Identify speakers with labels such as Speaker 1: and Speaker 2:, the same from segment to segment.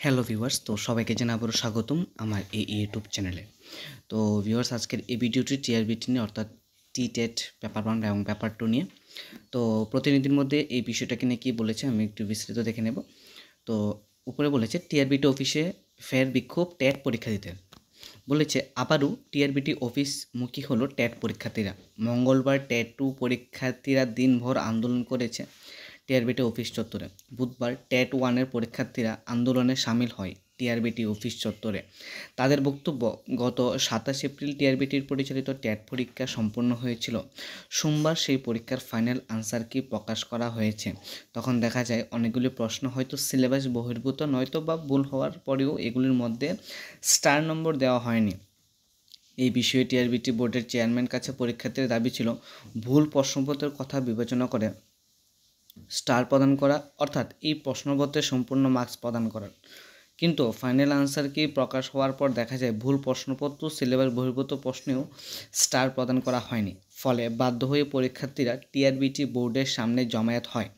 Speaker 1: Hello viewers, তো সবাইকে জানাই আবারও স্বাগতম আমার এই ইউটিউব চ্যানেলে। তো ভিউয়ার্স, আজকের এই ভিডিওটি টিআরবিটি নিয়ে, অর্থাৎ টি-টেট পেপার 1 এবং পেপার 2 নিয়ে। তো প্রতিনিধির মধ্যে এই বিষয়টাকে নিয়ে কী বলেছে আমি একটু বিস্তারিত দেখে নেব। তো উপরে বলেছে টিআরবিটি অফিসে ফের বিক্ষোভ, ট্যাট পরীক্ষা দিতে বলেছে। আবারও টিআরবিটি অফিসমুখী হলো ট্যাট পরীক্ষার্থীরা। মঙ্গলবার ট্যাট 2 পরীক্ষার্থীরা দিনভর আন্দোলন করেছে টিআরবিটি অফিস চত্বরে। বুধবার ট্যাট 1-এর পরীক্ষার্থীরা আন্দোলনে সামিল হয় টিআরবিটি অফিস চত্বরে। তাদের বক্তব্য, গত 27 এপ্রিল টিআরবিটির পরিচালিত ট্যাট পরীক্ষা সম্পন্ন হয়েছিল। সোমবার সেই পরীক্ষার ফাইনাল আনসার কি প্রকাশ করা হয়েছে। তখন দেখা যায় অনেকগুলি প্রশ্ন হয়তো সিলেবাস বহির্ভূত, নয়তো বা ভুল হওয়ার পরেও এগুলির মধ্যে স্টার নম্বর দেওয়া হয়নি। এই বিষয়ে টিআরবিটি বোর্ডের চেয়ারম্যান কাছে পরীক্ষার্থীর দাবি ছিল ভুল প্রশ্নপত্রের কথা বিবেচনা করে স্টার প্রদান করা, অর্থাৎ এই প্রশ্নপত্রে সম্পূর্ণ মার্কস প্রদান করার। কিন্তু ফাইনাল আনসার কি প্রকাশ হওয়ার পর দেখা যায় ভুল প্রশ্নপত্র, সিলেবাস বহির্ভূত প্রশ্নেও স্টার প্রদান করা হয়নি। ফলে বাধ্য হয়ে পরীক্ষার্থীরা টিআরবিটি বোর্ডের সামনে জমায়েত হয়।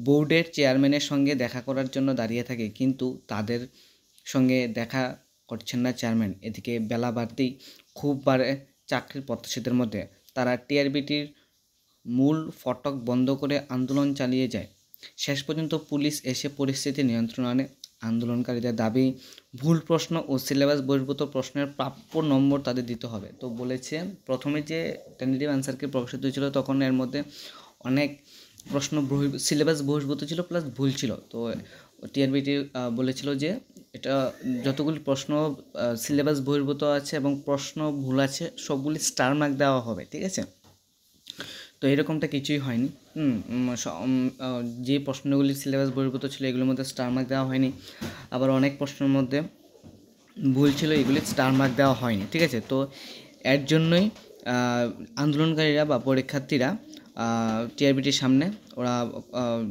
Speaker 1: বোর্ডের চেয়ারম্যানের সঙ্গে দেখা করার জন্য দাঁড়িয়ে থাকে, কিন্তু তাদের সঙ্গে দেখা করছেন না চেয়ারম্যান। এদিকে বেলা বাড়তেই খুব বাড়ে চাকরির প্রত্যাশীদের মধ্যে। তারা টিআরবিটির মূল ফটক বন্ধ করে আন্দোলন চালিয়ে যায়। শেষ পর্যন্ত পুলিশ এসে পরিস্থিতি নিয়ন্ত্রণে আনে। আন্দোলনকারীদের দাবি ভুল প্রশ্ন ও সিলেবাস বহির্ভূত প্রশ্নের প্রাপ্য নম্বর তাদের দিতে হবে। তো বলেছে প্রথমে যে টেন্টেটিভ আনসারকে প্রকাশিত হয়েছিল তখন এর মধ্যে অনেক প্রশ্ন সিলেবাস বহির্ভূত ছিল প্লাস ভুল ছিল। তো টিআরবিটি বলেছিল যে এটা যতগুলি প্রশ্ন সিলেবাস বহির্ভূত আছে এবং প্রশ্ন ভুল আছে সবগুলি স্টার মার্ক দেওয়া হবে, ঠিক আছে। তো এরকমটা কিছুই হয়নি। যে প্রশ্নগুলি সিলেবাস বহির্ভূত ছিল এগুলোর মধ্যে স্টার মার্ক দেওয়া হয়নি। আবার অনেক প্রশ্নের মধ্যে ভুল ছিল, এগুলি স্টার মার্ক দেওয়া হয়নি, ঠিক আছে। তো এর জন্যই আন্দোলনকারীরা বা পরীক্ষার্থীরা টিআরবিটির সামনে ওরা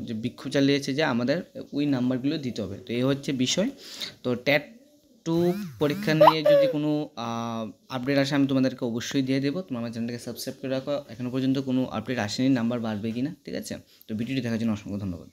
Speaker 1: যে বিক্ষোভ চালিয়েছে যে আমাদের ওই নাম্বারগুলো দিতে হবে। তো এই হচ্ছে বিষয়। তো ট্যাট 2 পরীক্ষা নিয়ে যদি কোনো আপডেট আসে আমি তোমাদেরকে অবশ্যই দিয়ে দেবো। তোমরা আমার চ্যানেলটাকে সাবস্ক্রাইব করে রাখো। এখনও পর্যন্ত কোনো আপডেট আসেনি নাম্বার বাড়বে কি না, ঠিক আছে। তো ভিডিওটি দেখার জন্য অসংখ্য ধন্যবাদ।